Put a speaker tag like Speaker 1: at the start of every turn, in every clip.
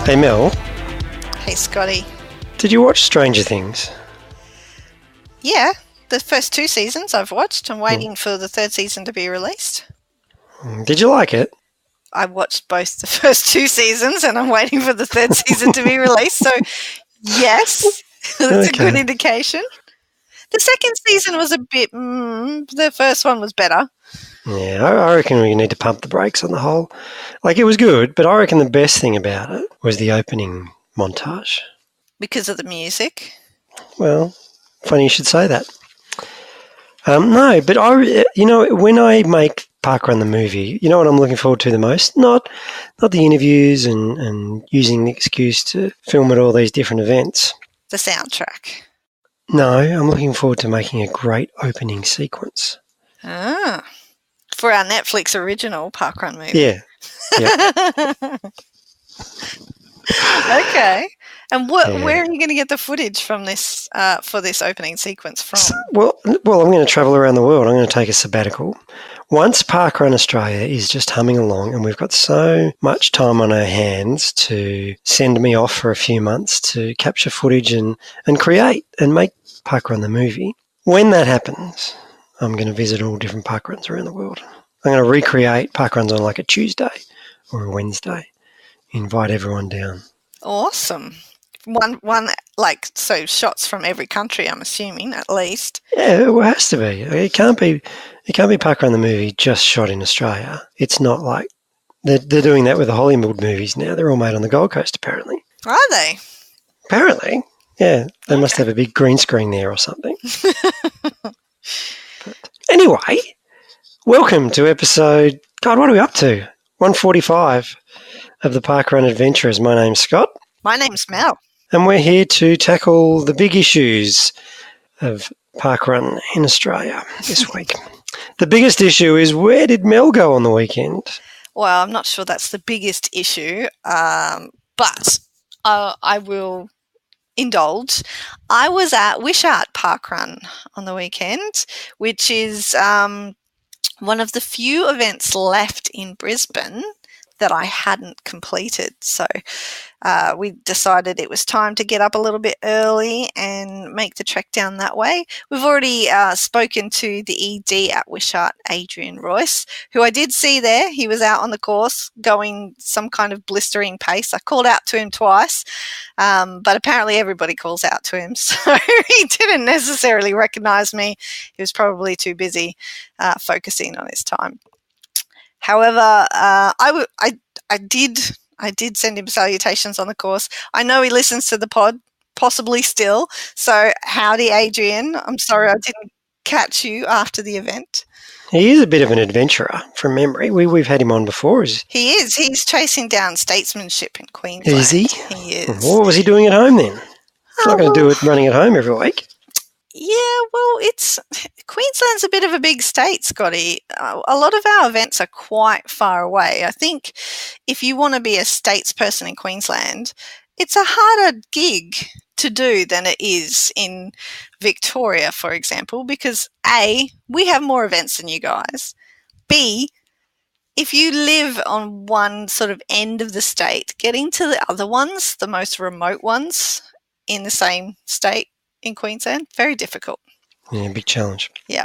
Speaker 1: Hey Mel,
Speaker 2: Hey Scotty.
Speaker 1: did you watch Stranger Things?
Speaker 2: Yeah, the first 2 seasons I've watched. I'm waiting for the 3rd season to be released.
Speaker 1: Did you like it?
Speaker 2: I watched both the first 2 seasons and I'm waiting for the 3rd season to be released. So, yes, that's a good indication. The 2nd season was a bit, the first one was better.
Speaker 1: Yeah, I reckon we need to pump the brakes on the whole. Like, it was good, but I reckon the best thing about it was the opening montage.
Speaker 2: Because of the music?
Speaker 1: Well, funny you should say that. No, but when I make Parkrun the movie, you know what I'm looking forward to the most? Not the interviews and using the excuse to film at all these different events.
Speaker 2: The soundtrack.
Speaker 1: No, I'm looking forward to making a great opening sequence.
Speaker 2: Ah, for our Netflix original Parkrun movie.
Speaker 1: Yeah.
Speaker 2: Okay. And where are you going to get the footage from this for this opening sequence from?
Speaker 1: Well, I'm going to travel around the world. I'm going to take a sabbatical. Once Parkrun Australia is just humming along and we've got so much time on our hands to send me off for a few months to capture footage and create and make Parkrun the movie, when that happens, I'm going to visit all different parkruns around the world. I'm going to recreate parkruns on like a Tuesday or a Wednesday. Invite everyone down.
Speaker 2: Awesome. So shots from every country, I'm assuming, at least.
Speaker 1: Yeah, it has to be. It can't be Parkrun the movie just shot in Australia. It's not like they're doing that with the Hollywood movies now. They're all made on the Gold Coast, apparently.
Speaker 2: Are they?
Speaker 1: Apparently, yeah. They must have a big green screen there or something. But anyway, welcome to episode. God, what are we up to? 145 of the Parkrun Adventurers. My name's Scott.
Speaker 2: My name's Mel.
Speaker 1: And we're here to tackle the big issues of Parkrun in Australia this week. The biggest issue is, where did Mel go on the weekend?
Speaker 2: Well, I'm not sure that's the biggest issue, but I will indulge. I was at Wishart Parkrun on the weekend, which is one of the few events left in Brisbane that I hadn't completed. So we decided it was time to get up a little bit early and make the trek down that way. We've already spoken to the ED at Wishart, Adrian Royce, who I did see there. He was out on the course going some kind of blistering pace. I called out to him twice, but apparently everybody calls out to him. So he didn't necessarily recognise me. He was probably too busy focusing on his time. However, I did send him salutations on the course. I know he listens to the pod, possibly still. So, howdy, Adrian. I'm sorry I didn't catch you after the event.
Speaker 1: He is a bit of an adventurer from memory. We've had him on before.
Speaker 2: He is. He's chasing down statesmanship in Queensland.
Speaker 1: Is he?
Speaker 2: He is.
Speaker 1: What was he doing at home then? He's not going to do it running at home every week.
Speaker 2: Yeah, well, Queensland's a bit of a big state, Scotty. A lot of our events are quite far away. I think if you want to be a statesperson in Queensland, it's a harder gig to do than it is in Victoria, for example, because A, we have more events than you guys. B, if you live on one sort of end of the state, getting to the other ones, the most remote ones in the same state, in Queensland, very difficult.
Speaker 1: Yeah, big challenge.
Speaker 2: Yeah.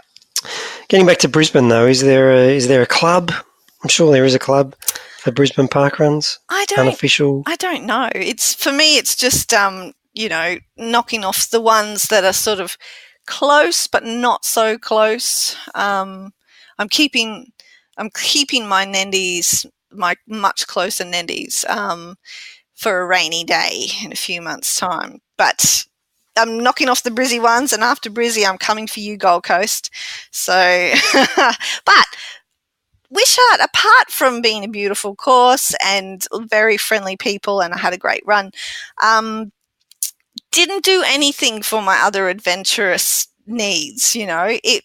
Speaker 1: Getting back to Brisbane though, is there a club? I'm sure there is a club for Brisbane parkruns. Unofficial. I don't
Speaker 2: know. For me, it's just knocking off the ones that are sort of close but not so close. I'm keeping my Nendies, my much closer Nendies, for a rainy day in a few months' time, but I'm knocking off the Brizzy ones, and after Brizzy, I'm coming for you, Gold Coast. So, but Wishart, apart from being a beautiful course and very friendly people, and I had a great run, didn't do anything for my other adventurous needs. It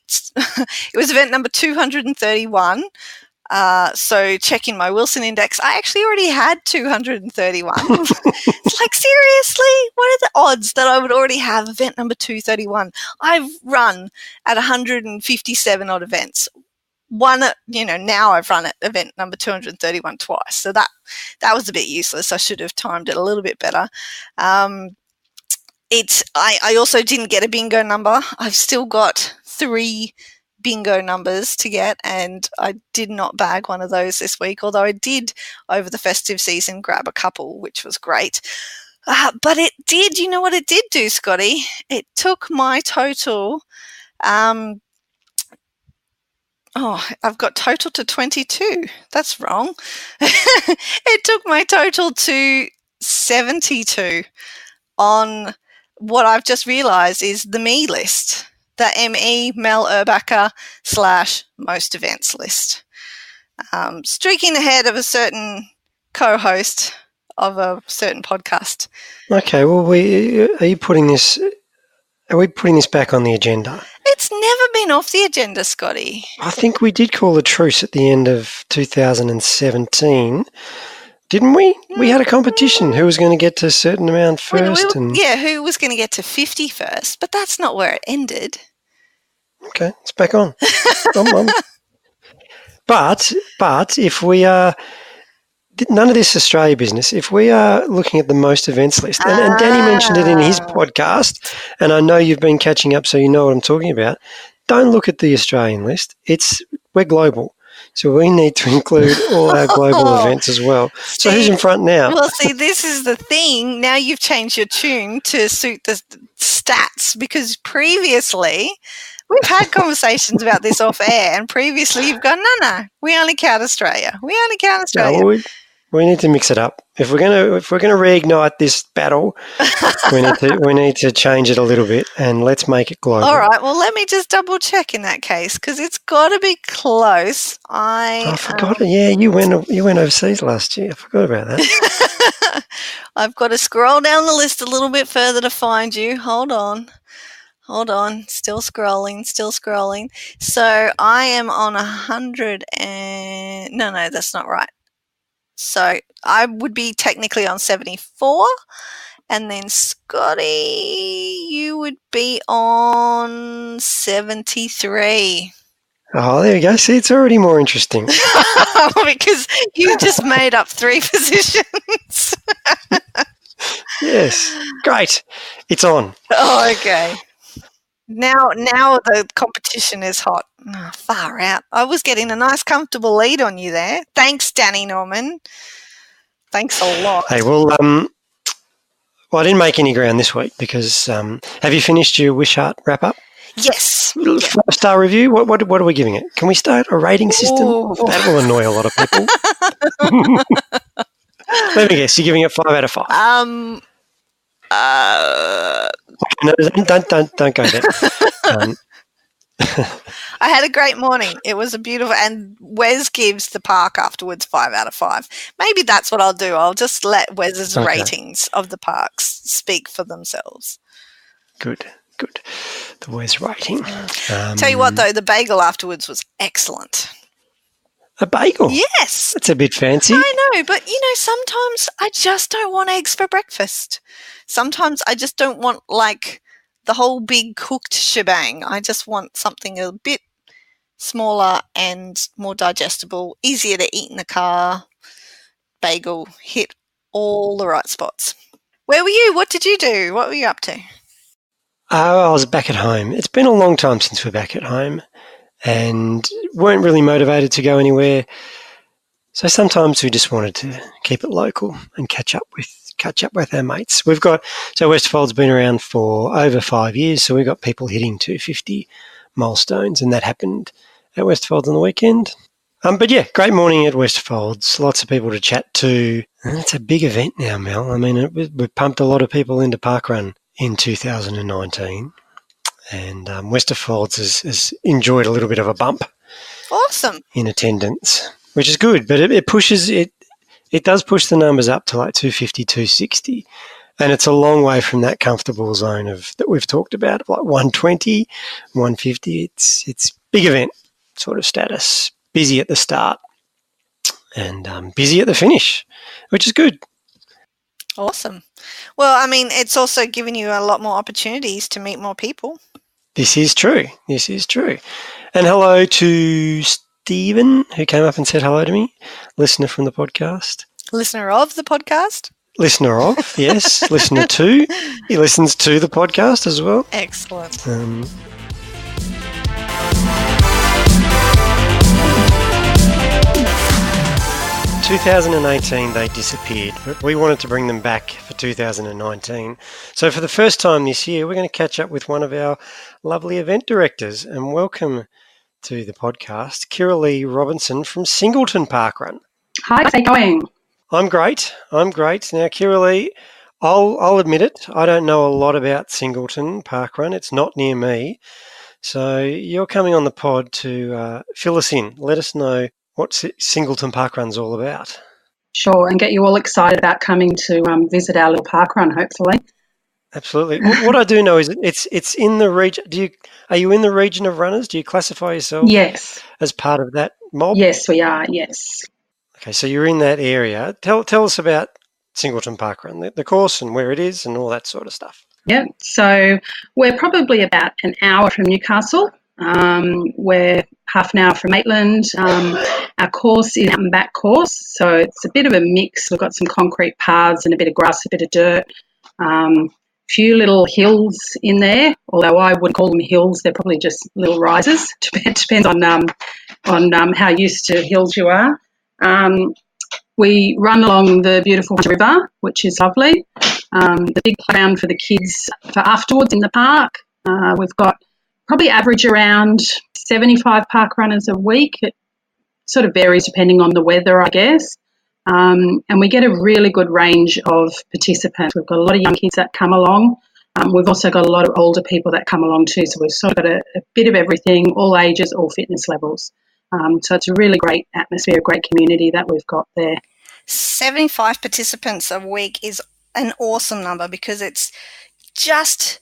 Speaker 2: was event number 231. So checking my Wilson index, I actually already had 231. It's like, seriously? What are the odds that I would already have event number 231? I've run at 157 odd events. now I've run at event number 231 twice. So that was a bit useless. I should have timed it a little bit better. I also didn't get a bingo number. I've still got 3 bingo numbers to get, and I did not bag one of those this week, although I did over the festive season grab a couple, which was great. But it did, you know what it did do, Scotty? It took my total, I've got total to 22. That's wrong. It took my total to 72 on what I've just realised is the me list, the ME Mel Urbacher / most events list. Streaking ahead of a certain co-host of a certain podcast.
Speaker 1: Okay, well, are we putting this back on the agenda?
Speaker 2: It's never been off the agenda, Scotty.
Speaker 1: I think we did call a truce at the end of 2017, didn't we? We had a competition. Who was going to get to a certain amount first?
Speaker 2: Who was going to get to 50 first, but that's not where it ended.
Speaker 1: Okay, it's back on. But if we are... None of this Australia business. If we are looking at the most events list, and Danny mentioned it in his podcast, and I know you've been catching up, so you know what I'm talking about. Don't look at the Australian list. We're global, so we need to include all our global events as well. So who's in front now?
Speaker 2: Well, see, this is the thing. Now you've changed your tune to suit the stats, because previously we've had conversations about this off air, and previously you've gone, no, we only count Australia.
Speaker 1: No, we need to mix it up. If we're gonna reignite this battle, we need to change it a little bit, and let's make it global.
Speaker 2: All right. Well, let me just double check in that case, because it's got to be close. I
Speaker 1: forgot. Yeah, you went overseas last year. I forgot about that.
Speaker 2: I've got to scroll down the list a little bit further to find you. Hold on. Still scrolling. So I am on 100 and... No, that's not right. So I would be technically on 74. And then Scotty, you would be on 73.
Speaker 1: Oh, there you go. See, it's already more interesting.
Speaker 2: Because you just made up 3 positions.
Speaker 1: Yes. Great. It's on.
Speaker 2: Oh, okay. Now the competition is hot. Oh, far out. I was getting a nice comfortable lead on you there. Thanks, Danny Norman. Thanks a lot.
Speaker 1: Hey, well, I didn't make any ground this week because have you finished your Wishart wrap-up?
Speaker 2: Yes.
Speaker 1: 5-star review? What are we giving it? Can we start a rating system? Ooh. That will annoy a lot of people. Let me guess. You're giving it 5 out of 5. No, don't go there.
Speaker 2: I had a great morning. It was a beautiful, and Wes gives the park afterwards 5 out of 5. Maybe that's what I'll do. I'll just let Wes's ratings of the parks speak for themselves.
Speaker 1: Good. The Wes rating.
Speaker 2: Tell you what, though, the bagel afterwards was excellent.
Speaker 1: A bagel?
Speaker 2: Yes.
Speaker 1: That's a bit fancy.
Speaker 2: I know, but, sometimes I just don't want eggs for breakfast. Sometimes I just don't want, the whole big cooked shebang. I just want something a bit smaller and more digestible, easier to eat in the car. Bagel hit all the right spots. Where were you? What did you do? What were you up to?
Speaker 1: I was back at home. It's been a long time since we're back at home and weren't really motivated to go anywhere. So sometimes we just wanted to keep it local and catch up with our mates. Westfold's been around for over 5 years, so we've got people hitting 250 milestones, and that happened at Westfold's on the weekend. But yeah, great morning at Westfold's. Lots of people to chat to. And it's a big event now, Mel. I mean, we've pumped a lot of people into parkrun in 2019, and Westfold's has enjoyed a little bit of a bump.
Speaker 2: Awesome.
Speaker 1: In attendance, which is good, but it pushes it. It does push the numbers up to 250, 260, and it's a long way from that comfortable zone that we've talked about, 120, 150. It's big event sort of status, busy at the start and busy at the finish, which is good.
Speaker 2: Awesome. Well, I mean, it's also given you a lot more opportunities to meet more people.
Speaker 1: This is true. And hello to Stephen, who came up and said hello to me, listener from the podcast.
Speaker 2: Listener of the podcast?
Speaker 1: Listener of, yes. Listener to. He listens to the podcast as well.
Speaker 2: Excellent.
Speaker 1: 2018 they disappeared, but we wanted to bring them back for 2019. So for the first time this year, we're going to catch up with one of our lovely event directors, and welcome to the podcast, Kirrilee Robinson from Singleton Parkrun.
Speaker 3: Hi, how's it going?
Speaker 1: I'm great. Now, Kirrilee, I'll admit it, I don't know a lot about Singleton Parkrun. It's not near me. So you're coming on the pod to fill us in. Let us know what Singleton Parkrun's all about.
Speaker 3: Sure, and get you all excited about coming to visit our little parkrun, hopefully.
Speaker 1: Absolutely. What I do know is it's in the region. Are you in the region of runners? Do you classify yourself as part of that mob?
Speaker 3: Yes, we are, yes.
Speaker 1: Okay, so you're in that area. Tell us about Singleton Parkrun, the course and where it is and all that sort of stuff.
Speaker 3: Yeah, so we're probably about an hour from Newcastle. We're half an hour from Maitland. Our course is out and back course, so it's a bit of a mix. We've got some concrete paths and a bit of grass, a bit of dirt, few little hills in there, although I would call them hills. They're probably just little rises. Depends on how used to hills you are. We run along the beautiful river, which is lovely. The big playground for the kids for afterwards in the park. We've got probably average around 75 park runners a week. It sort of varies depending on the weather, I guess. And we get a really good range of participants. We've got a lot of young kids that come along. We've also got a lot of older people that come along too. So we've sort of got a bit of everything, all ages, all fitness levels. So it's a really great atmosphere, a great community that we've got there.
Speaker 2: 75 participants a week is an awesome number because it's just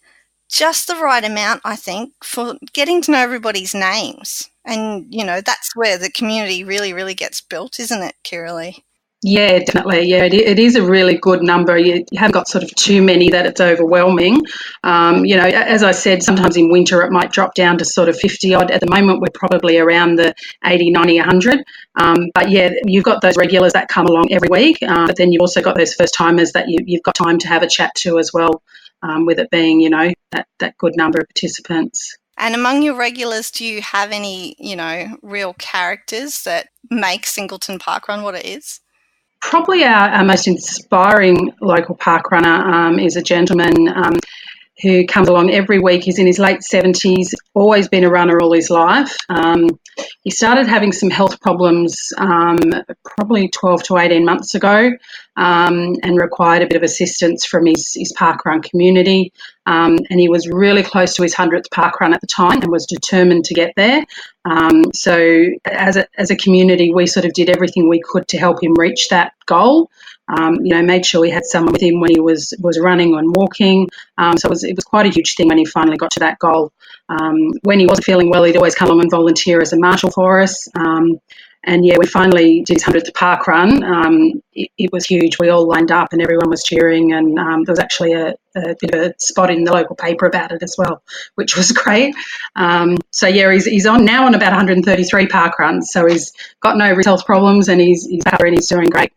Speaker 2: the right amount, I think, for getting to know everybody's names. And, you know, that's where the community really, really gets built, isn't it, Kirrilee?
Speaker 3: Yeah, definitely. Yeah, it is a really good number. You haven't got sort of too many that it's overwhelming. You know, as I said, sometimes in winter it might drop down to sort of 50 odd. At the moment, we're probably around the 80, 90, 100. But yeah, you've got those regulars that come along every week. But then you've also got those first timers that you've got time to have a chat to as well, with it being, you know, that good number of participants.
Speaker 2: And among your regulars, do you have any, you know, real characters that make Singleton Parkrun what it is?
Speaker 3: Probably our most inspiring local park runner is a gentleman who comes along every week. He's in his late 70s, always been a runner all his life. He started having some health problems probably 12 to 18 months ago and required a bit of assistance from his parkrun community. And he was really close to his 100th parkrun at the time and was determined to get there. So as a community, we sort of did everything we could to help him reach that goal. You know, made sure he had someone with him when he was running and walking. So it was quite a huge thing when he finally got to that goal. When he wasn't feeling well, he'd always come along and volunteer as a marshal for us. And yeah, we finally did his 100th parkrun. It was huge. We all lined up and everyone was cheering, and there was actually a bit of a spot in the local paper about it as well, which was great. So yeah, he's on about 133 parkruns. So he's got no health problems and he's better and he's doing great.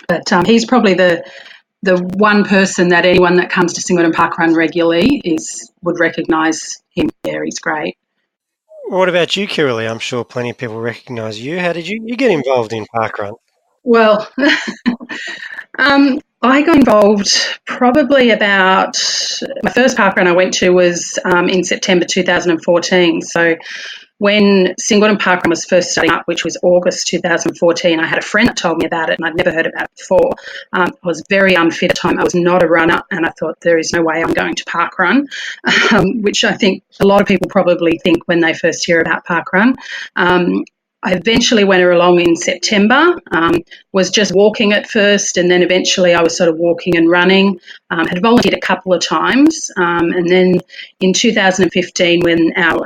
Speaker 3: But he's probably the one person that anyone that comes to Singleton Parkrun regularly would recognise him. Yeah, he's great.
Speaker 1: What about you, Kirrilee? I'm sure plenty of people recognise you. How did you get involved in parkrun?
Speaker 3: Well, I got involved probably about my first parkrun I went to was in September 2014. So when Singleton Parkrun was first starting up, which was August 2014, I had a friend that told me about it and I'd never heard about it before. I was very unfit at the time. I was not a runner and I thought there is no way I'm going to parkrun, which I think a lot of people probably think when they first hear about parkrun. I eventually went along in September, was just walking at first, and then eventually I was sort of walking and running. Had volunteered a couple of times, and then in 2015 when our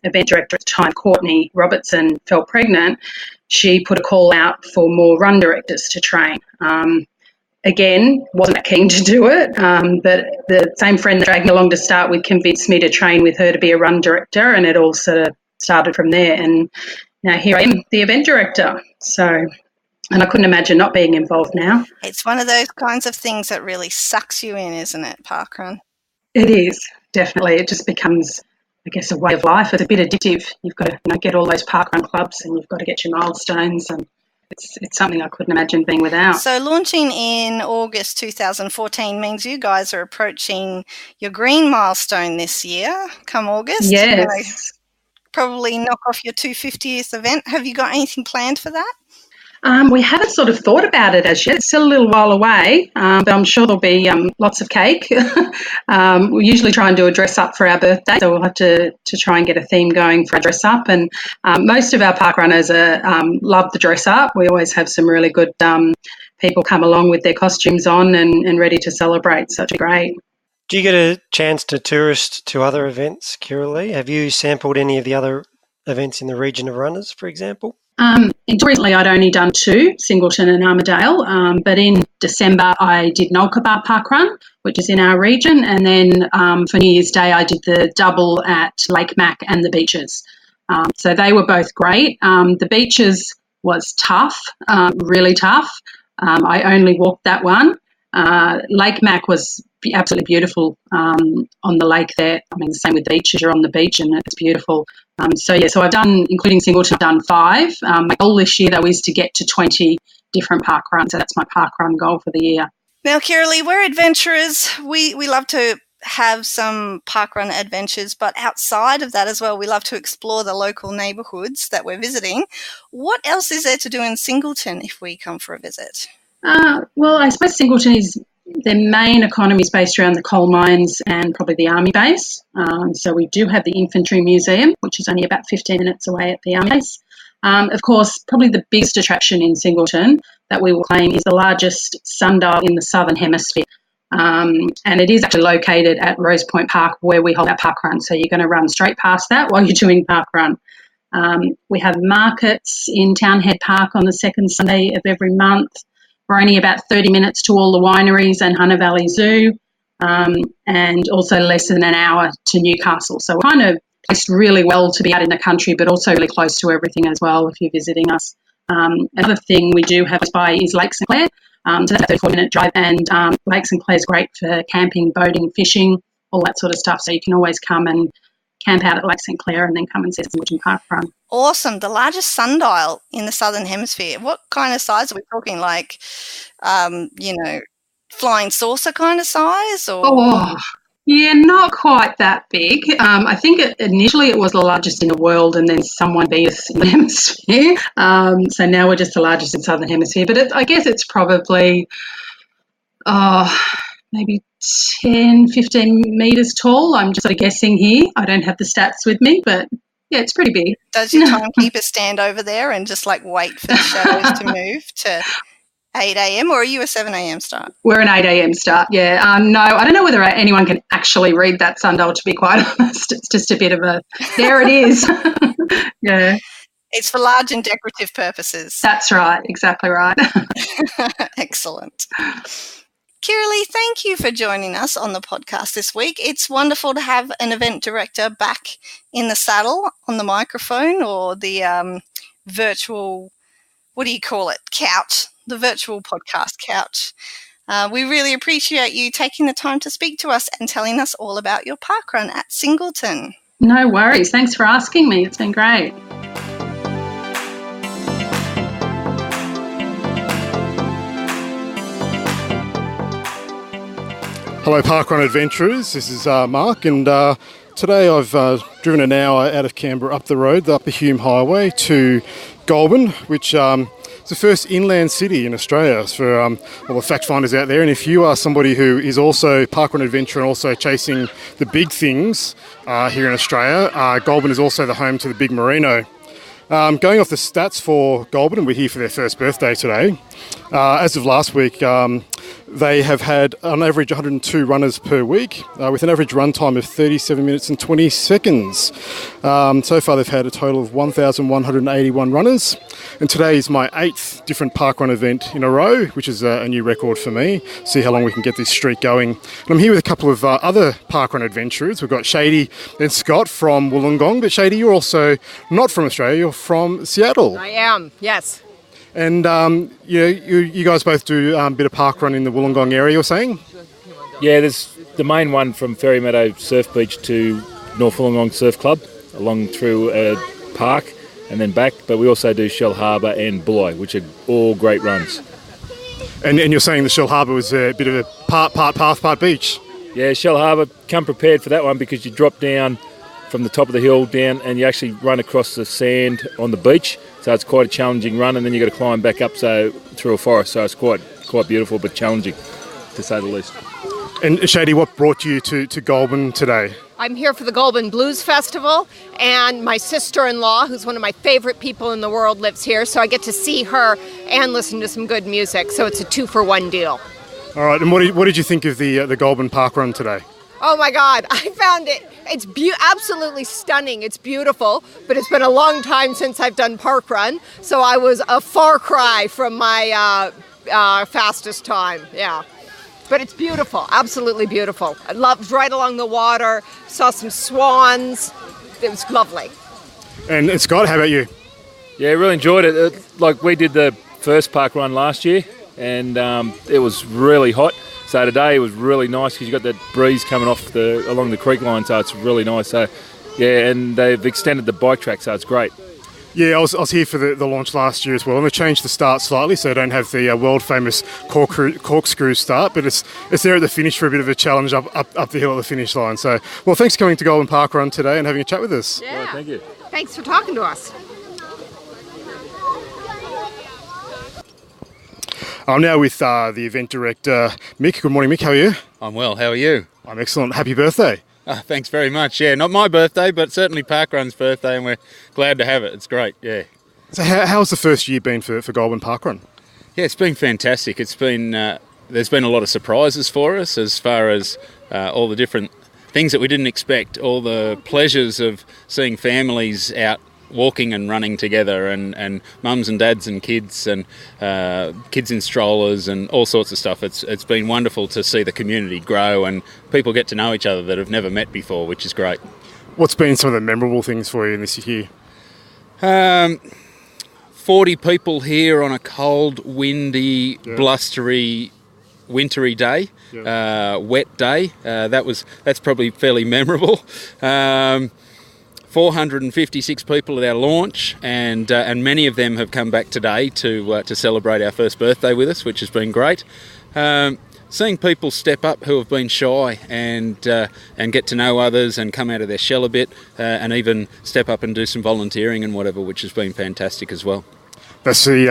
Speaker 3: event director at the time, Kirrilee Robinson, fell pregnant, she put a call out for more run directors to train. Again, wasn't that keen to do it, but the same friend that dragged me along to start with convinced me to train with her to be a run director, and it all sort of started from there. And now here I am, the event director. So, and I couldn't imagine not being involved now.
Speaker 2: It's one of those kinds of things that really sucks you in, isn't it, parkrun?
Speaker 3: It is, definitely. It just becomes, I guess, a way of life. It's a bit addictive. You've got to get all those parkrun clubs and you've got to get your milestones, and it's something I couldn't imagine being without.
Speaker 2: So launching in August 2014 means you guys are approaching your green milestone this year, come August.
Speaker 3: Yes.
Speaker 2: Probably knock off your 250th event. Have you got anything planned for that?
Speaker 3: We haven't sort of thought about it as yet. It's still a little while away, but I'm sure there'll be lots of cake. We usually try and do a dress up for our birthday, so we'll have to try and get a theme going for a dress up. And most of our park runners love the dress up. We always have some really good people come along with their costumes on and ready to celebrate. So it'll be great.
Speaker 1: Do you get a chance to tourist to other events, Kirrilee? Have you sampled any of the other events in the region of runners, for example?
Speaker 3: Recently, I'd only done 2, Singleton and Armadale, but in December I did Nolkabar Parkrun, which is in our region, and then for New Year's Day I did the double at Lake Mac and the beaches. So they were both great. The beaches was tough, really tough. I only walked that one. Lake Mac was absolutely beautiful on the lake there. I mean, the same with the beaches. You're on the beach and it's beautiful. So I've done, including Singleton, I've done 5. My goal this year, though, is to get to 20 different park runs. So that's my park run goal for the year.
Speaker 2: Now, Kirrilee, we're adventurers. We love to have some parkrun adventures, but outside of that as well, we love to explore the local neighbourhoods that we're visiting. What else is there to do in Singleton if we come for a visit?
Speaker 3: Well, I suppose Singleton is, their main economy is based around the coal mines and probably the army base. So we do have the Infantry Museum, which is only about 15 minutes away at the army base. Of course, probably the biggest attraction in Singleton that we will claim is the largest sundial in the Southern Hemisphere. And it is actually located at Rose Point Park where we hold our parkrun. So you're going to run straight past that while you're doing parkrun. We have markets in Townhead Park on the second Sunday of every month. We're only about 30 minutes to all the wineries and Hunter Valley Zoo, and also less than an hour to Newcastle. So we're kind of placed really well to be out in the country, but also really close to everything as well if you're visiting us. Another thing we do have by is Lake St Clair. So that's a 34-minute drive, and Lake St Clair is great for camping, boating, fishing, all that sort of stuff. So you can always come and camp out at Lake St Clair and then come and see the Singleton Park Run.
Speaker 2: Awesome. The largest sundial in the Southern Hemisphere. What kind of size are we talking? Like, flying saucer kind of size? Or?
Speaker 3: Oh, yeah, not quite that big. I think initially it was the largest in the world, and then someone beat us in the hemisphere. So now we're just the largest in Southern Hemisphere. But I guess it's probably maybe 10, 15 metres tall. I'm just sort of guessing here. I don't have the stats with me, but yeah, it's pretty big.
Speaker 2: Does your timekeeper stand over there and just like wait for the shadows to move to 8 a.m. or are you a 7 a.m. start?
Speaker 3: We're an 8 a.m. start, yeah. No, I don't know whether anyone can actually read that sundial, to be quite honest. It's just a bit of a, there it is. Yeah.
Speaker 2: It's for large and decorative purposes.
Speaker 3: That's right, exactly right.
Speaker 2: Excellent. Kirrilee, thank you for joining us on the podcast this week. It's wonderful to have an event director back in the saddle on the microphone or the virtual, what do you call it, couch, the virtual podcast couch. We really appreciate you taking the time to speak to us and telling us all about your parkrun at Singleton.
Speaker 3: No worries. Thanks for asking me. It's been great.
Speaker 4: Hello Parkrun adventurers, this is Mark, and today I've driven an hour out of Canberra up the road, the Upper Hume Highway to Goulburn, which is the first inland city in Australia for all the fact finders out there. And if you are somebody who is also parkrun adventurer and also chasing the big things here in Australia, Goulburn is also the home to the big merino. Going off the stats for Goulburn, we're here for their first birthday today. As of last week, They have had on average 102 runners per week with an average run time of 37 minutes and 20 seconds. So far they've had a total of 1,181 runners, and today is my 8th different parkrun event in a row, which is a new record for me. See how long we can get this streak going. And I'm here with a couple of other parkrun adventurers. We've got Shady and Scott from Wollongong, but Shady, you're also not from Australia, you're from Seattle.
Speaker 5: I am, yes.
Speaker 4: And you guys both do a bit of parkrun in the Wollongong area, you're saying?
Speaker 6: Yeah, there's the main one from Ferry Meadow Surf Beach to North Wollongong Surf Club, along through a park and then back. But we also do Shell Harbour and Bulli, which are all great runs.
Speaker 4: And you're saying the Shell Harbour was a bit of a part path, part beach?
Speaker 6: Yeah, Shell Harbour, come prepared for that one because you drop down from the top of the hill down and you actually run across the sand on the beach. So it's quite a challenging run, and then you've got to climb back up through a forest. So it's quite beautiful but challenging, to say the least.
Speaker 4: And Shady, what brought you to Goulburn today?
Speaker 5: I'm here for the Goulburn Blues Festival, and my sister-in-law, who's one of my favourite people in the world, lives here, so I get to see her and listen to some good music. So it's a 2-for-1 deal.
Speaker 4: All right, and what did you think of the Goulburn parkrun today?
Speaker 5: Oh my God, I found it's absolutely stunning. It's beautiful, but it's been a long time since I've done parkrun, so I was a far cry from my fastest time, yeah. But it's beautiful, absolutely beautiful. I loved right along the water, saw some swans. It was lovely.
Speaker 4: And Scott, how about you?
Speaker 6: Yeah, really enjoyed it. Like we did the first parkrun last year, and it was really hot. So today it was really nice because you got that breeze coming off along the creek line, so it's really nice. So yeah, and they've extended the bike track, so it's great.
Speaker 4: Yeah, I was here for the launch last year as well, and they changed the start slightly, so they don't have the world famous corkscrew start, but it's there at the finish for a bit of a challenge up the hill at the finish line. So, well, thanks for coming to Goulburn Parkrun today and having a chat with us.
Speaker 5: Yeah,
Speaker 6: Right, thank you.
Speaker 5: Thanks for talking to us.
Speaker 4: I'm now with the event director, Mick. Good morning, Mick. How are you?
Speaker 7: I'm well. How are you?
Speaker 4: I'm excellent. Happy birthday.
Speaker 7: Thanks very much. Yeah, not my birthday, but certainly Parkrun's birthday, and we're glad to have it. It's great, yeah.
Speaker 4: So how's the first year been for Goulburn Parkrun?
Speaker 7: Yeah, it's been fantastic. It's been there's been a lot of surprises for us as far as all the different things that we didn't expect, all the pleasures of seeing families out walking and running together, and mums and dads and kids in strollers and all sorts of stuff. It's been wonderful to see the community grow and people get to know each other that have never met before, which is great.
Speaker 4: What's been some of the memorable things for you in this year?
Speaker 7: 40 people here on a cold, windy, blustery, wintry day, wet day. That's probably fairly memorable. 456 people at our launch, and many of them have come back today to celebrate our first birthday with us, which has been great. Seeing people step up who have been shy and get to know others and come out of their shell a bit, and even step up and do some volunteering and whatever, which has been fantastic as well.
Speaker 4: That's the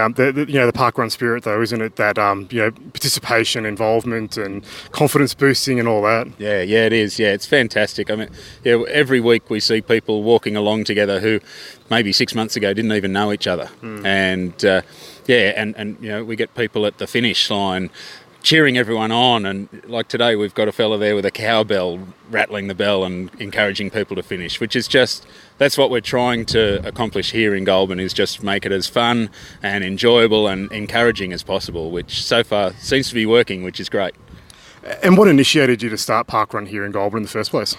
Speaker 4: parkrun spirit, though, isn't it? That participation, involvement, and confidence boosting, and all that.
Speaker 7: Yeah, it is. Yeah, it's fantastic. I mean, yeah, every week we see people walking along together who maybe 6 months ago didn't even know each other, and we get people at the finish line cheering everyone on, and like today we've got a fella there with a cowbell rattling the bell and encouraging people to finish, which is that's what we're trying to accomplish here in Goulburn, is just make it as fun and enjoyable and encouraging as possible, which so far seems to be working, which is great.
Speaker 4: And what initiated you to start parkrun here in Goulburn in the first place?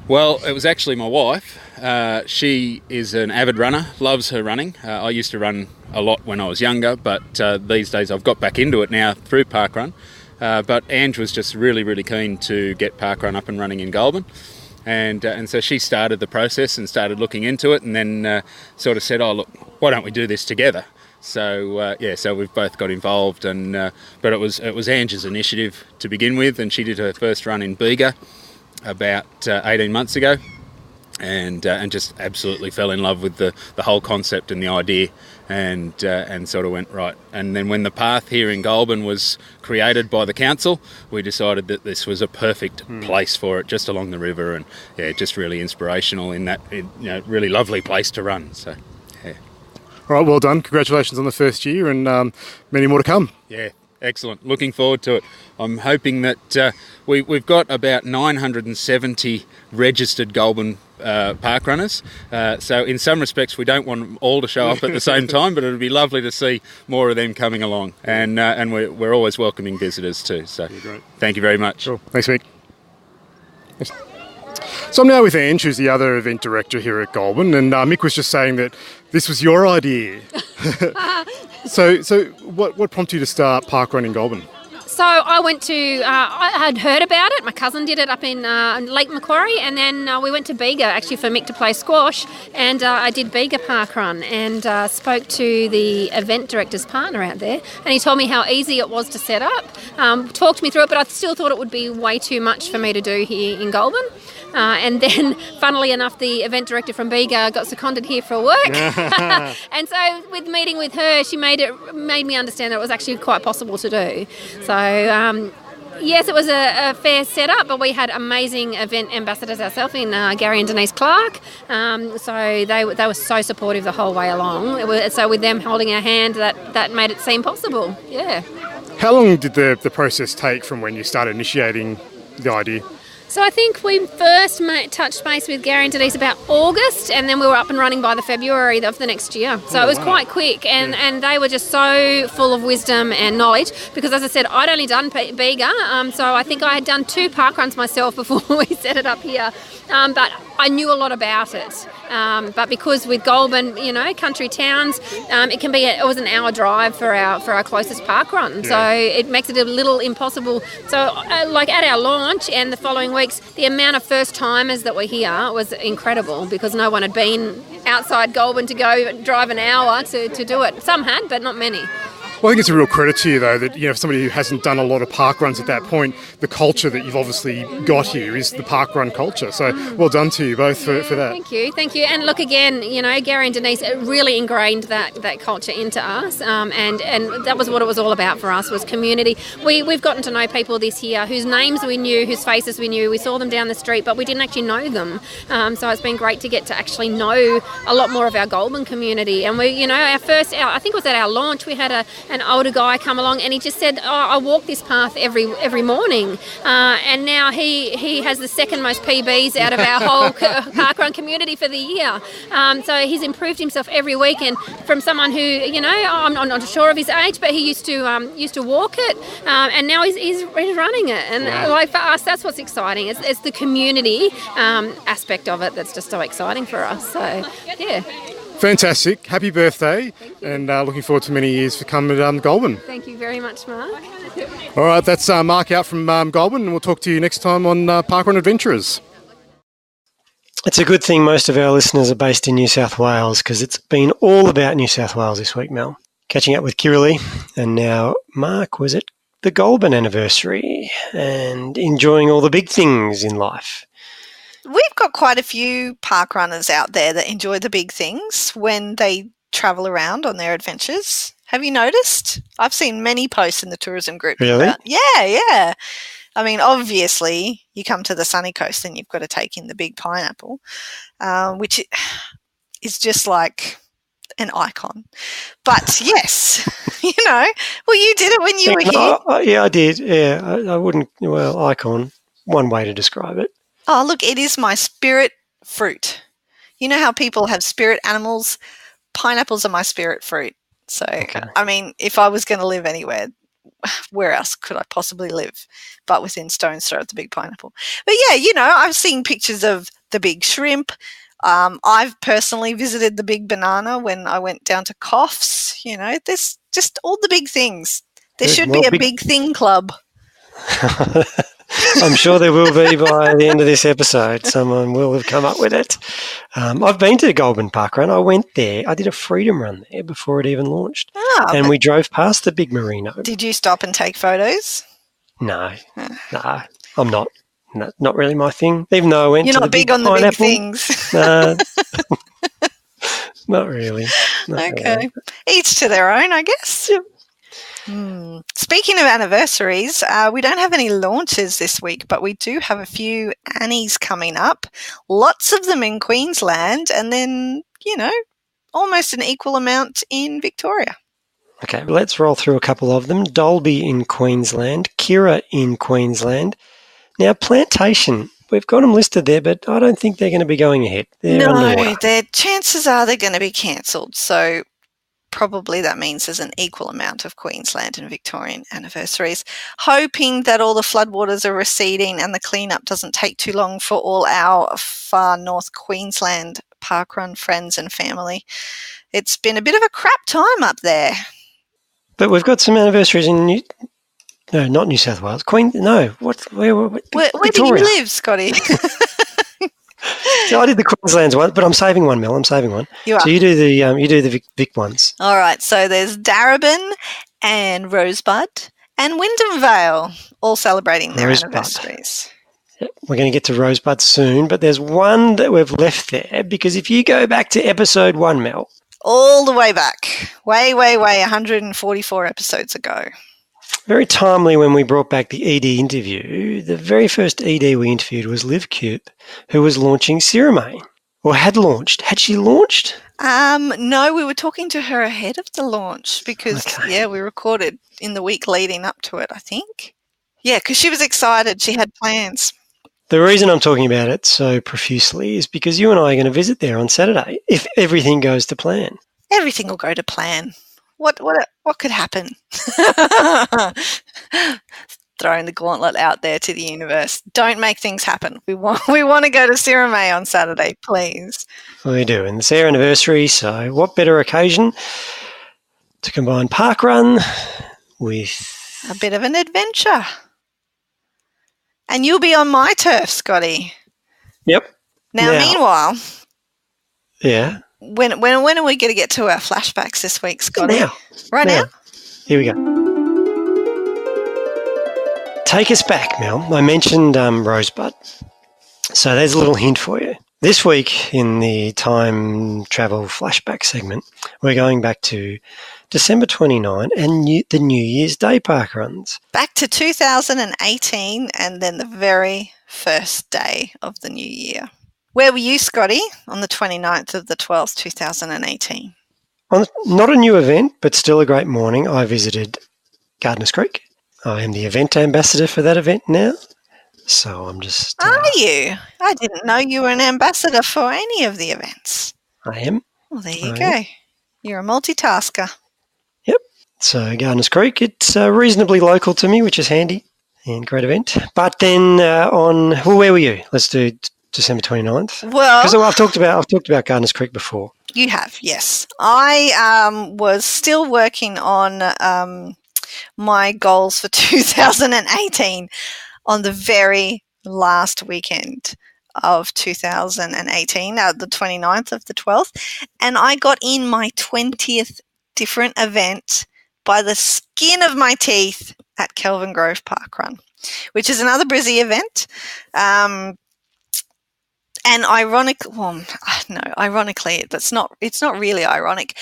Speaker 7: Well, it was actually my wife. She is an avid runner, loves her running. I used to run a lot when I was younger, but these days I've got back into it now through parkrun. But Ange was just really, really keen to get parkrun up and running in Goulburn. And so she started the process and started looking into it, and then sort of said, "Oh, look, why don't we do this together?" So so we've both got involved, and but it was Ange's initiative to begin with, and she did her first run in Bega about 18 months ago, and just absolutely fell in love with the whole concept and the idea, and sort of went right. And then when the path here in Goulburn was created by the council, we decided that this was a perfect place for it, just along the river, and just really inspirational in that really lovely place to run. So yeah.
Speaker 4: All right, well done. Congratulations on the first year, and many more to come.
Speaker 7: Yeah, Excellent. Looking forward to it. I'm hoping that we've got about 970 registered Goulburn park runners. So in some respects, we don't want them all to show up at the same time, but it would be lovely to see more of them coming along. And we're always welcoming visitors too. So thank you very much.
Speaker 4: Cool. Thanks, Mick. Thanks. So I'm now with Ange, who's the other event director here at Goulburn, and Mick was just saying that this was your idea. So what prompted you to start parkrun in Goulburn?
Speaker 8: So I went to, I had heard about it. My cousin did it up in Lake Macquarie, and then we went to Bega actually for Mick to play squash, and I did Bega parkrun and spoke to the event director's partner out there, and he told me how easy it was to set up, talked me through it, but I still thought it would be way too much for me to do here in Goulburn. And then, funnily enough, the event director from Bega got seconded here for work. And so, with meeting with her, she made me understand that it was actually quite possible to do. So, yes, it was a fair setup, but we had amazing event ambassadors ourselves in Gary and Denise Clark. So they were so supportive the whole way along. So with them holding our hand, that made it seem possible. Yeah.
Speaker 4: How long did the process take from when you started initiating the idea?
Speaker 8: So I think we first touched base with Gary and Denise about August, and then we were up and running by the February of the next year. So it was quite quick, and they were just so full of wisdom and knowledge because, as I said, I'd only done Bega, so I think I had done 2 parkruns myself before we set it up here. But I knew a lot about it. But because with Goulburn, country towns, it was an hour drive for our closest parkrun. Yeah. So it makes it a little impossible. So like at our launch and the following weeks, the amount of first timers that were here was incredible because no one had been outside Goulburn to go drive an hour to do it. Some had, but not many.
Speaker 4: Well, I think it's a real credit to you, though, that for somebody who hasn't done a lot of park runs at that point, the culture that you've obviously got here is the park run culture. So well done to you both for that.
Speaker 8: Thank you. And look, again, Gary and Denise really ingrained that culture into us, and that was what it was all about for us, was community. We've gotten to know people this year whose names we knew, whose faces we knew. We saw them down the street, but we didn't actually know them. So it's been great to get to actually know a lot more of our Goulburn community. And we, I think it was at our launch, we had an older guy come along, and he just said, I walk this path every morning, and now he has the second most PBs out of our whole parkrun community for the year. So he's improved himself every week, and from someone who I'm not sure of his age, but he used to walk it, and now he's running it. And like for us, that's what's exciting. It's the community aspect of it that's just so exciting for us. So yeah.
Speaker 4: Fantastic. Happy birthday, and looking forward to many years to come at Goulburn.
Speaker 8: Thank you very much, Mark.
Speaker 4: All right, that's Mark out from Goulburn, and we'll talk to you next time on Parkrun Adventurers.
Speaker 1: It's a good thing most of our listeners are based in New South Wales because it's been all about New South Wales this week, Mel. Catching up with Kirrilee, and now Mark was at the Goulburn anniversary and enjoying all the big things in life.
Speaker 2: We've got quite a few park runners out there that enjoy the big things when they travel around on their adventures. Have you noticed? I've seen many posts in the tourism group.
Speaker 1: Really?
Speaker 2: Yeah. I mean, obviously, you come to the sunny coast and you've got to take in the big pineapple, which is just like an icon. But yes, well, you did it when you were here.
Speaker 1: Yeah, I did. Yeah, I wouldn't, icon, one way to describe it.
Speaker 2: Oh, look, it is my spirit fruit. You know how people have spirit animals? Pineapples are my spirit fruit. So, okay. I mean, if I was going to live anywhere, where else could I possibly live but within stone's throw of the big pineapple? But yeah, I've seen pictures of the big shrimp. I've personally visited the big banana when I went down to Coffs. There's just all the big things. There should be a big thing club.
Speaker 1: I'm sure there will be by the end of this episode. Someone will have come up with it. I've been to the Goulburn Parkrun. I went there. I did a freedom run there before it even launched. And we drove past the big merino.
Speaker 2: Did you stop and take photos?
Speaker 1: No, I'm not. No, not really my thing. Even though I went
Speaker 2: You're
Speaker 1: to
Speaker 2: not big on the big things.
Speaker 1: No, not really.
Speaker 2: Okay. Really. Each to their own, I guess.
Speaker 1: Yep.
Speaker 2: Speaking of anniversaries, we don't have any launches this week, but we do have a few Annies coming up. Lots of them in Queensland, and then, almost an equal amount in Victoria.
Speaker 1: Okay, let's roll through a couple of them. Dalby in Queensland, Kirra in Queensland. Now, Plantation, we've got them listed there, but I don't think they're going to be going ahead. They're underwater.
Speaker 2: Their chances are they're going to be cancelled. So probably that means there's an equal amount of Queensland and Victorian anniversaries. Hoping that all the floodwaters are receding and the cleanup doesn't take too long for all our far north Queensland parkrun friends and family. It's been a bit of a crap time up there.
Speaker 1: But we've got some anniversaries in not New South Wales. Where
Speaker 2: do you live, Scotty?
Speaker 1: So I did the Queenslands one, but I'm saving one, Mel. I'm saving one.
Speaker 2: You are.
Speaker 1: So you do the Vic ones.
Speaker 2: All right. So there's Darebin and Rosebud and Wyndham Vale, all celebrating their anniversaries.
Speaker 1: Yep. We're going to get to Rosebud soon, but there's one that we've left there because if you go back to episode 1, Mel,
Speaker 2: all the way back, way, 144 episodes ago.
Speaker 1: Very timely when we brought back the ED interview. The very first ED we interviewed was Liv Cube, who was launching Cirame, or had launched. Had she launched?
Speaker 2: No, we were talking to her ahead of the launch because, we recorded in the week leading up to it, I think. Yeah, because she was excited. She had plans.
Speaker 1: The reason I'm talking about it so profusely is because you and I are going to visit there on Saturday, if everything goes to plan.
Speaker 2: Everything will go to plan. What could happen? Throwing the gauntlet out there to the universe. Don't make things happen. We want to go to Cirame on Saturday, please.
Speaker 1: We do, and it's their anniversary, so what better occasion to combine parkrun with
Speaker 2: a bit of an adventure. And you'll be on my turf, Scotty.
Speaker 1: Yep.
Speaker 2: Now meanwhile,
Speaker 1: yeah.
Speaker 2: When are we going to get to our flashbacks this week, Scotty?
Speaker 1: Now.
Speaker 2: Now?
Speaker 1: Here we go. Take us back, Mel. I mentioned Rosebud. So there's a little hint for you. This week in the time travel flashback segment, we're going back to December 29 and the New Year's Day parkruns.
Speaker 2: Back to 2018 and then the very first day of the new year. Where were you, Scotty, on the 29th of the 12th, 2018?
Speaker 1: Not a new event, but still a great morning. I visited Gardeners Creek. I am the event ambassador for that event now. So I'm just...
Speaker 2: Are you? I didn't know you were an ambassador for any of the events.
Speaker 1: I am.
Speaker 2: Well, there you go. You're a multitasker.
Speaker 1: Yep. So Gardeners Creek, it's reasonably local to me, which is handy and great event. But then where were you? Let's do December 29th.
Speaker 2: Well,
Speaker 1: because I've talked about Gardeners Creek before.
Speaker 2: You have, yes. I was still working on my goals for 2018 on the very last weekend of 2018, the 29th of the 12th, and I got in my 20th different event by the skin of my teeth at Kelvin Grove Parkrun, which is another Brizzy event. And ironically, it's not really ironic,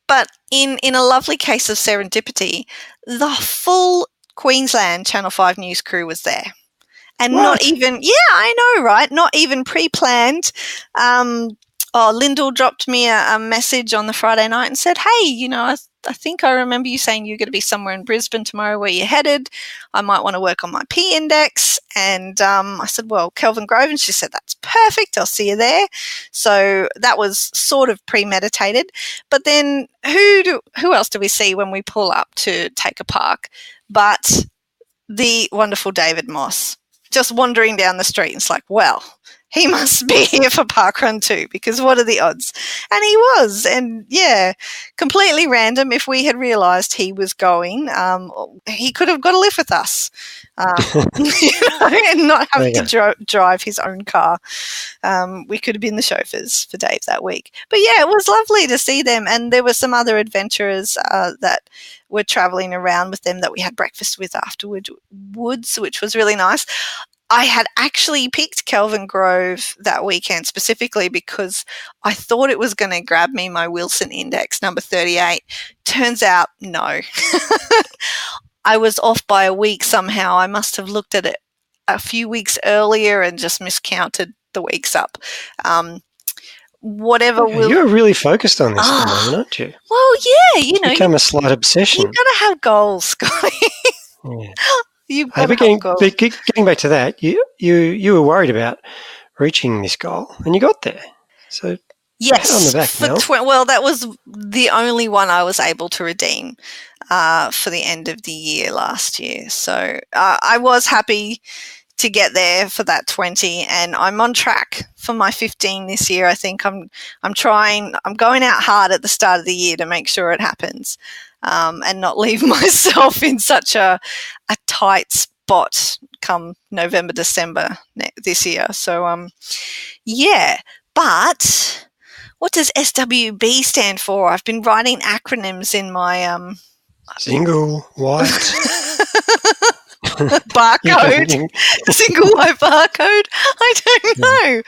Speaker 2: but in a lovely case of serendipity, the full Queensland Channel 5 news crew was there. And not even, I know, right? Not even pre-planned. Lyndall dropped me a message on the Friday night and said, hey, I think I remember you saying you're going to be somewhere in Brisbane tomorrow where you're headed. I might want to work on my P index. And I said, well, Kelvin Grove. And she said, that's perfect. I'll see you there. So that was sort of premeditated. But then who else do we see when we pull up to take a park but the wonderful David Moss, just wandering down the street? And it's like, well, he must be here for parkrun too, because what are the odds? And he was. And completely random. If we had realised he was going, he could have got to live with us and not having to drive his own car. We could have been the chauffeurs for Dave that week. But it was lovely to see them. And there were some other adventurers that were travelling around with them that we had breakfast with afterwards, which was really nice. I had actually picked Kelvin Grove that weekend specifically because I thought it was going to grab me my Wilson index, number 38. Turns out, no. I was off by a week somehow. I must have looked at it a few weeks earlier and just miscounted the weeks up. whatever will.
Speaker 1: You're really focused on this at the moment, aren't you?
Speaker 2: Well, yeah, you know,
Speaker 1: become a slight obsession.
Speaker 2: You've got to have goals, Scotty.
Speaker 1: Yeah.
Speaker 2: You've got to have goals.
Speaker 1: But getting back to that, you were worried about reaching this goal, and you got there. So
Speaker 2: yes,
Speaker 1: pat on the back, Mel.
Speaker 2: Well, that was the only one I was able to redeem for the end of the year last year. So I was happy to get there for that 20, and I'm on track for my 15 this year. I think I'm going out hard at the start of the year to make sure it happens, and not leave myself in such a tight spot come November, December this year. So, yeah, but what does SWB stand for? I've been writing acronyms in my
Speaker 1: single white
Speaker 2: barcode, single white barcode. I don't know.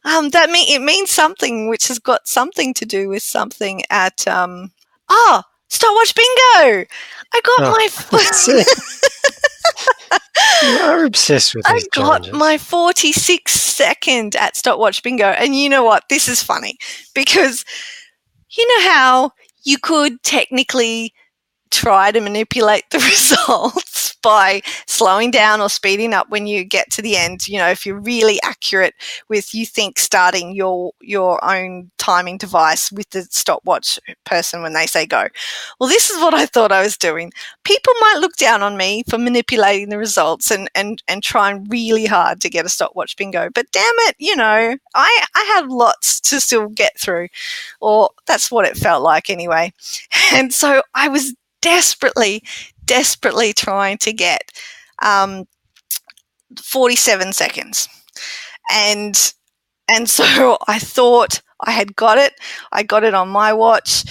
Speaker 2: It means something which has got something to do with something at Stopwatch Bingo. I got my.
Speaker 1: You are obsessed with these challenges.
Speaker 2: I got my 46 second at Stopwatch Bingo, and you know what? This is funny because you know how you could technically try to manipulate the results by slowing down or speeding up when you get to the end. You know, if you're really accurate with, you think, starting your own timing device with the stopwatch person when they say go. Well, this is what I thought I was doing. People might look down on me for manipulating the results and trying really hard to get a stopwatch bingo. But damn it, you know, I have lots to still get through, or that's what it felt like anyway. And so I was desperately trying to get 47 seconds. And so I thought I had got it. I got it on my watch.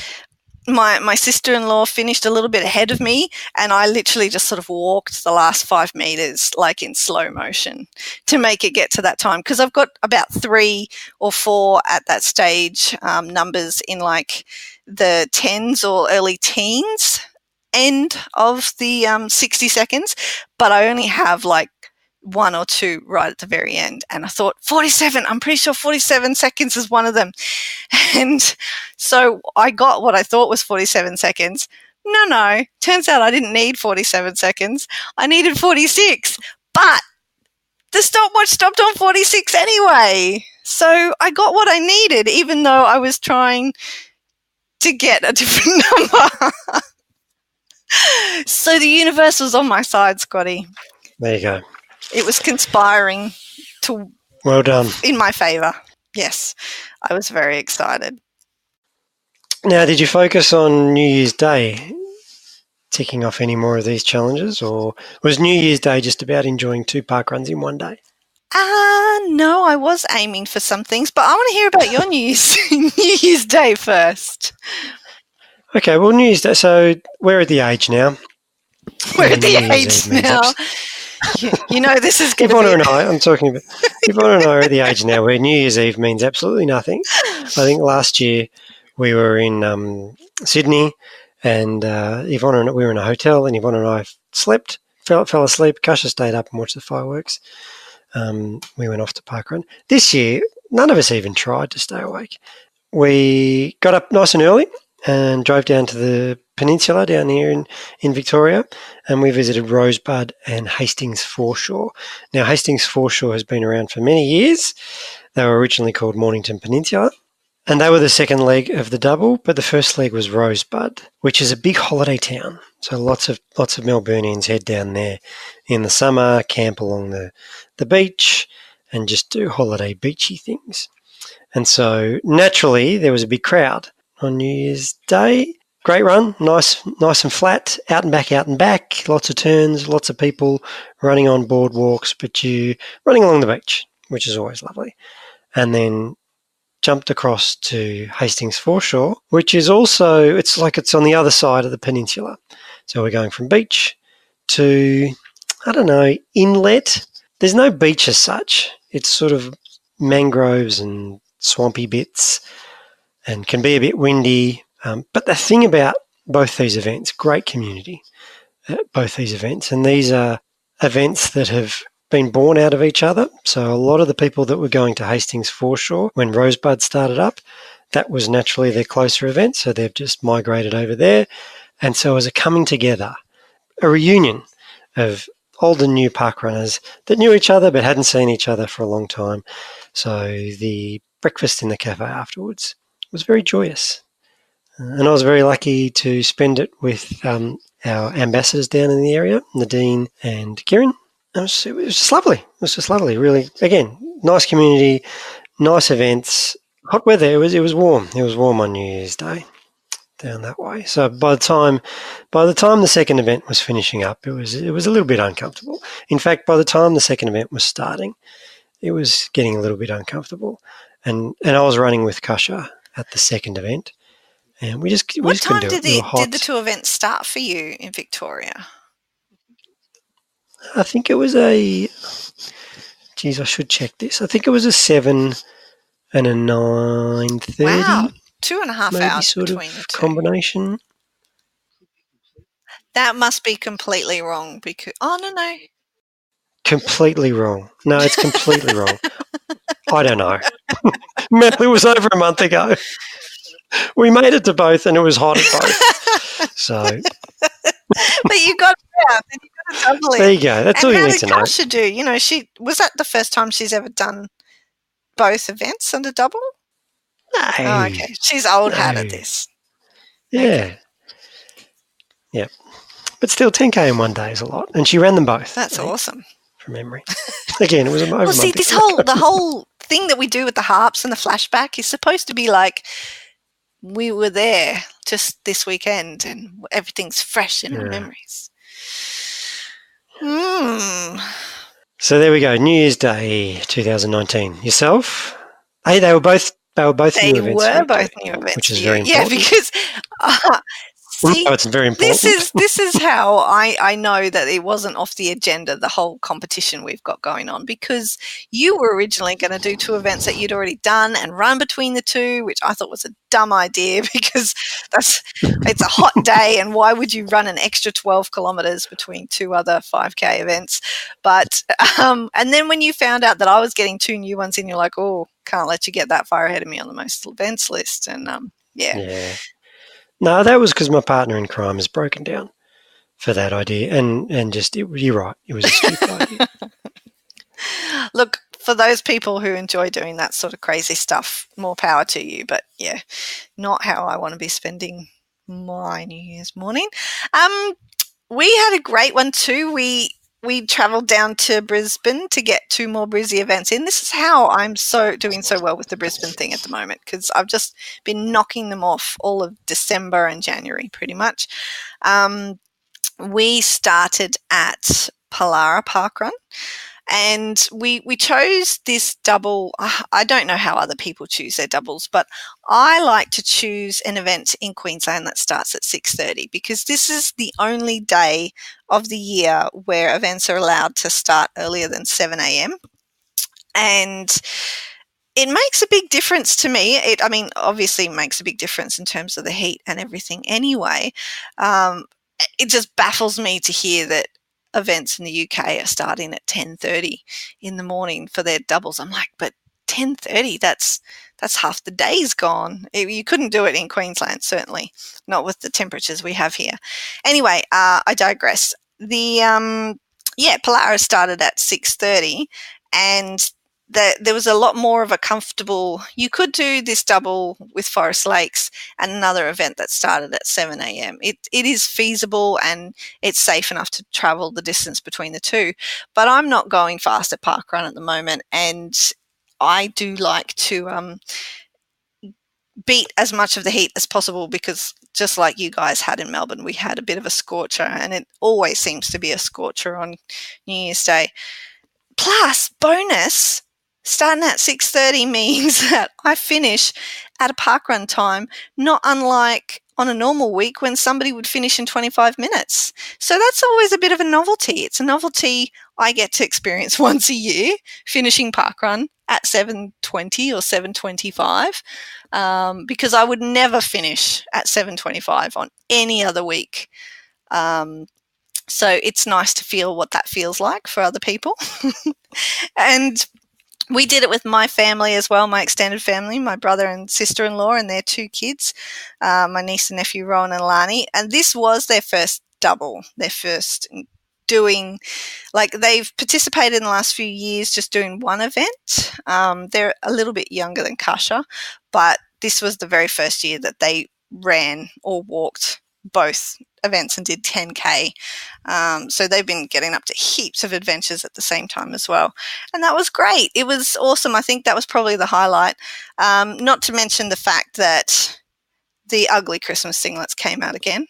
Speaker 2: My sister-in-law finished a little bit ahead of me, and I literally just sort of walked the last 5 meters like in slow motion to make it get to that time, because I've got about 3 or 4 at that stage, numbers in like the tens or early teens end of the 60 seconds, but I only have like 1 or 2 right at the very end. And I thought 47, I'm pretty sure 47 seconds is one of them. And so I got what I thought was 47 seconds. No, turns out I didn't need 47 seconds. I needed 46, but the stopwatch stopped on 46 anyway. So I got what I needed, even though I was trying to get a different number. So the universe was on my side, Scotty.
Speaker 1: There you go.
Speaker 2: It was conspiring to
Speaker 1: well done
Speaker 2: in my favour. Yes, I was very excited.
Speaker 1: Now, did you focus on New Year's Day ticking off any more of these challenges, or was New Year's Day just about enjoying 2 park runs in one day?
Speaker 2: No, I was aiming for some things, but I want to hear about your New Year's Day first.
Speaker 1: Okay, well, New Year's Day, so we're at the age now.
Speaker 2: We're at the age now. You know this is going to be...
Speaker 1: Ivana and I, I'm talking about... Ivana and I are at the age now where New Year's Eve means absolutely nothing. I think last year we were in Sydney, and Ivana and we were in a hotel, and Ivana and I slept, fell asleep. Kasha stayed up and watched the fireworks. We went off to parkrun. This year, none of us even tried to stay awake. We got up nice and early and drove down to the peninsula down here in Victoria, and we visited Rosebud and Hastings Foreshore. Now, Hastings Foreshore has been around for many years. They were originally called Mornington Peninsula, and they were the second leg of the double, but the first leg was Rosebud, which is a big holiday town. So lots of Melburnians head down there in the summer, camp along the beach, and just do holiday beachy things. And so naturally there was a big crowd on New Year's Day. Great run, nice and flat, out and back, lots of turns, lots of people running on boardwalks, but you running along the beach, which is always lovely. And then jumped across to Hastings Foreshore, which is also, it's like it's on the other side of the peninsula. So we're going from beach to, I don't know, inlet. There's no beach as such. It's sort of mangroves and swampy bits, and can be a bit windy. But the thing about both these events, great community at both these events, and these are events that have been born out of each other. So a lot of the people that were going to Hastings Foreshore when Rosebud started up, that was naturally their closer event. So they've just migrated over there. And so as a coming together, a reunion of old and new park runners that knew each other but hadn't seen each other for a long time. So the breakfast in the cafe afterwards was very joyous. And I was very lucky to spend it with our ambassadors down in the area, Nadine and Kieran. It was just lovely. It was just lovely, really. Again, nice community, nice events, hot weather. It was warm. It was warm on New Year's Day down that way. So by the time the second event was finishing up, it was a little bit uncomfortable. In fact, by the time the second event was starting, it was getting a little bit uncomfortable. And I was running with Kasha at the second event, and we just couldn't do it.
Speaker 2: What time did the two events start for you in Victoria?
Speaker 1: I think it was I should check this. I think it was a 7 and a 9:30.
Speaker 2: Wow, 2.5
Speaker 1: maybe
Speaker 2: hours
Speaker 1: sort
Speaker 2: between
Speaker 1: of
Speaker 2: the two.
Speaker 1: combination.
Speaker 2: That must be completely wrong because no.
Speaker 1: Completely wrong. No, it's completely wrong. I don't know. It was over a month ago. We made it to both, and it was hot at both. So,
Speaker 2: but you got it out, and you got to double it.
Speaker 1: There you go. That's all you need to know.
Speaker 2: How did Kasha do? You know, was that the first time she's ever done both events under double?
Speaker 1: No.
Speaker 2: Oh, okay. She's old hat at this.
Speaker 1: Yeah.
Speaker 2: Okay.
Speaker 1: Yep. But still, 10K in one day is a lot, and she ran them both.
Speaker 2: That's awesome.
Speaker 1: From memory. Again, it was over a month ago.
Speaker 2: The whole thing that we do with the harps and the flashback is supposed to be like we were there just this weekend and everything's fresh in our memories.
Speaker 1: So there we go. New Year's Day 2019. Yourself? Hey, they were both new events.
Speaker 2: They were both new events.
Speaker 1: Which is very important.
Speaker 2: Yeah, because
Speaker 1: it's very important.
Speaker 2: This is how I know that it wasn't off the agenda, the whole competition we've got going on, because you were originally going to do two events that you'd already done and run between the two, which I thought was a dumb idea because it's a hot day and why would you run an extra 12 kilometres between two other 5K events? But and then when you found out that I was getting two new ones in, you're like, oh, can't let you get that far ahead of me on the most events list. And
Speaker 1: yeah. No, that was because my partner in crime has broken down for that idea. And just, you're right, it was a stupid idea.
Speaker 2: Look, for those people who enjoy doing that sort of crazy stuff, more power to you. But, yeah, not how I want to be spending my New Year's morning. We had a great one too. We travelled down to Brisbane to get two more Brizzy events in. This is how I'm doing so well with the Brisbane thing at the moment, because I've just been knocking them off all of December and January pretty much. We started at Pallara Parkrun, and we chose this double. I don't know how other people choose their doubles, but I like to choose an event in Queensland that starts at 6:30 because this is the only day of the year where events are allowed to start earlier than 7 a.m. And it makes a big difference to me. Obviously it makes a big difference in terms of the heat and everything anyway. It just baffles me to hear that events in the UK are starting at 10:30 in the morning for their doubles. I'm like, but 10:30, that's half the day's gone. You couldn't do it in Queensland, certainly not with the temperatures we have here. Anyway, I digress. Pallara started at 6:30, and there was a lot more of a comfortable. You could do this double with Forest Lakes and another event that started at 7 a.m. It is feasible and it's safe enough to travel the distance between the two. But I'm not going fast at parkrun at the moment, and I do like to beat as much of the heat as possible because just like you guys had in Melbourne, we had a bit of a scorcher, and it always seems to be a scorcher on New Year's Day. Plus, bonus, starting at 6:30 means that I finish at a parkrun time, not unlike on a normal week when somebody would finish in 25 minutes. So that's always a bit of a novelty. It's a novelty I get to experience once a year, finishing parkrun at 7:20 or 7:25, because I would never finish at 7:25 on any other week. So it's nice to feel what that feels like for other people. And we did it with my family as well, my extended family, my brother and sister-in-law and their 2 kids, my niece and nephew, Rowan and Lani. And this was their first double, their first doing, like, they've participated in the last few years just doing one event. They're a little bit younger than Kasha, but this was the very first year that they ran or walked both events and did 10K. So they've been getting up to heaps of adventures at the same time as well. And that was great. It was awesome. I think that was probably the highlight. Not to mention the fact that the ugly Christmas singlets came out again,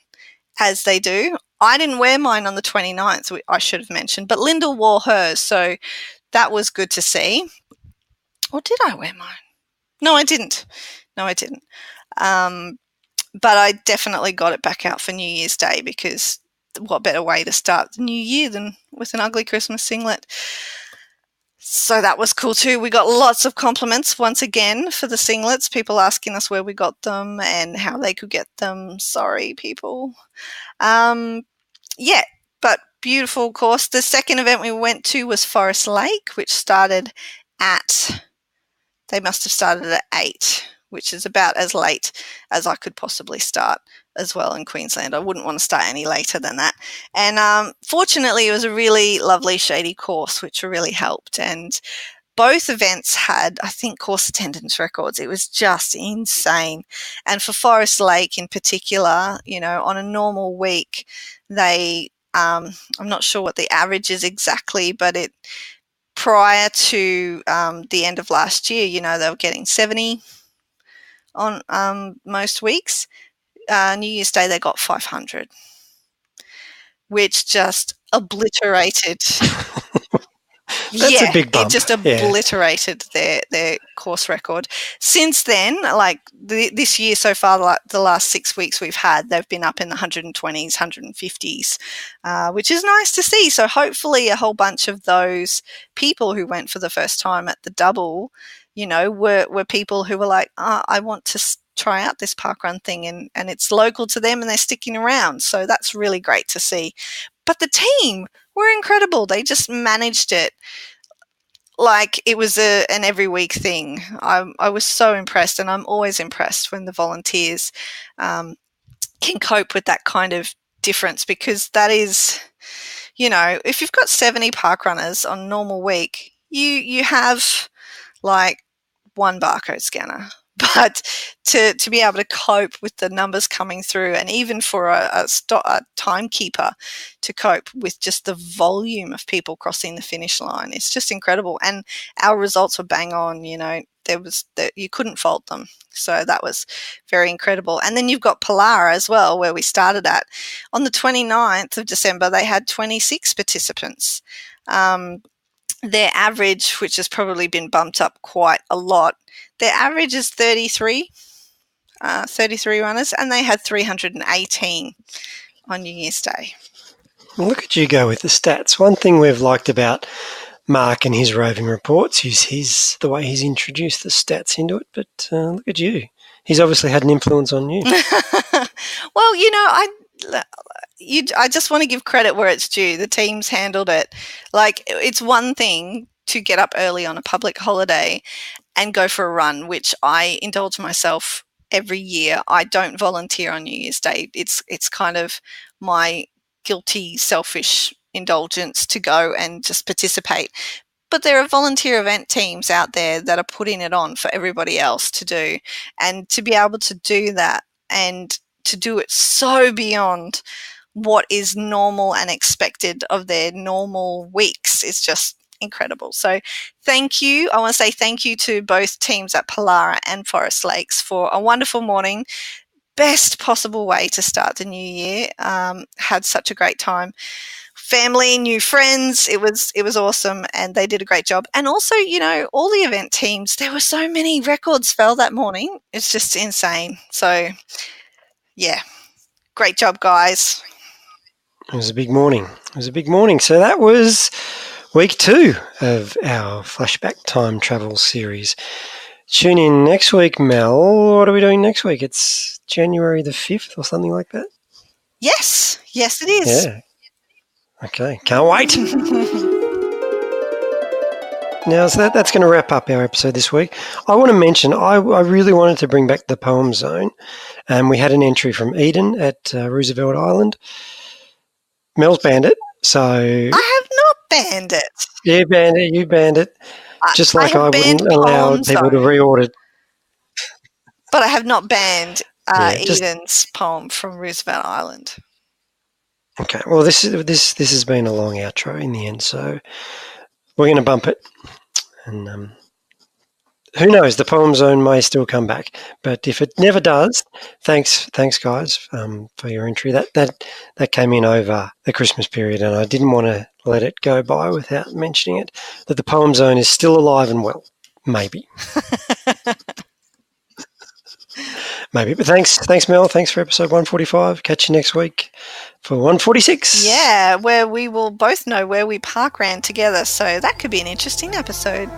Speaker 2: as they do. I didn't wear mine on the 29th, I should have mentioned, but Lyndall wore hers. So that was good to see. Or did I wear mine? No, I didn't. But I definitely got it back out for New Year's Day, because what better way to start the new year than with an ugly Christmas singlet. So that was cool too. We got lots of compliments once again for the singlets, people asking us where we got them and how they could get them. Sorry, people. Yeah, but beautiful course. The second event we went to was Forest Lake, which started at, they must have started at 8, which is about as late as I could possibly start as well in Queensland. I wouldn't want to start any later than that. And fortunately, it was a really lovely shady course, which really helped. And both events had, I think, course attendance records. It was just insane. And for Forest Lake in particular, you know, on a normal week, they, I'm not sure what the average is exactly, but it, prior to the end of last year, you know, they were getting 70 on most weeks. New Year's Day, they got 500, which just obliterated.
Speaker 1: That's a big bump.
Speaker 2: It just obliterated their course record. Since then, like this year so far, like the last 6 weeks we've had, they've been up in the 120s, 150s, which is nice to see. So hopefully a whole bunch of those people who went for the first time at the double, you know, were people who were like, I want to try out this parkrun thing, and it's local to them and they're sticking around. So that's really great to see. But the team were incredible. They just managed it like it was an every week thing. I was so impressed, and I'm always impressed when the volunteers can cope with that kind of difference, because that is, you know, if you've got 70 parkrunners on a normal week, you have like one barcode scanner. But to be able to cope with the numbers coming through, and even for a timekeeper to cope with just the volume of people crossing the finish line, it's just incredible. And our results were bang on, you know, you couldn't fault them. So that was very incredible. And then you've got Palara as well, where we started at. On the 29th of December, they had 26 participants. Their average, which has probably been bumped up quite a lot, their average is 33 runners, and they had 318 on New Year's Day.
Speaker 1: Well, look at you go with the stats. One thing we've liked about Mark and his roving reports is the way he's introduced the stats into it. But look at you. He's obviously had an influence on you.
Speaker 2: Well, you know, I just want to give credit where it's due. The teams handled it. Like, it's one thing to get up early on a public holiday and go for a run, which I indulge myself every year. I don't volunteer on New Year's Day. It's kind of my guilty, selfish indulgence to go and just participate. But there are volunteer event teams out there that are putting it on for everybody else to do. And to be able to do that and to do it so beyond what is normal and expected of their normal weeks is just incredible. So thank you. I want to say thank you to both teams at Palara and Forest Lakes for a wonderful morning. Best possible way to start the new year. Had such a great time. Family, new friends. It was awesome, and they did a great job. And also, you know, all the event teams, there were so many records fell that morning. It's just insane. So yeah, great job, guys.
Speaker 1: It was a big morning. So that was week 2 of our Flashback Time Travel series. Tune in next week, Mel. What are we doing next week? It's January the 5th or something like that?
Speaker 2: Yes, it is.
Speaker 1: Yeah. Okay, can't wait. Now, so that's going to wrap up our episode this week. I want to mention, I really wanted to bring back the Poem Zone, and we had an entry from Eden at Roosevelt Island. Mel's banned it, so...
Speaker 2: I have not banned it.
Speaker 1: You banned it. Just like I wouldn't allow people to reorder.
Speaker 2: But I have not banned Eden's poem from Roosevelt Island.
Speaker 1: Okay, well, this has been a long outro in the end, so we're going to bump it. And who knows, the Poem Zone may still come back. But if it never does, thanks guys, for your entry. That came in over the Christmas period, and I didn't want to let it go by without mentioning it, that the Poem Zone is still alive and well. Maybe. Maybe. But thanks, Mel. Thanks for episode 145. Catch you next week for 146.
Speaker 2: Yeah, where we will both know where we park ran together. So that could be an interesting episode.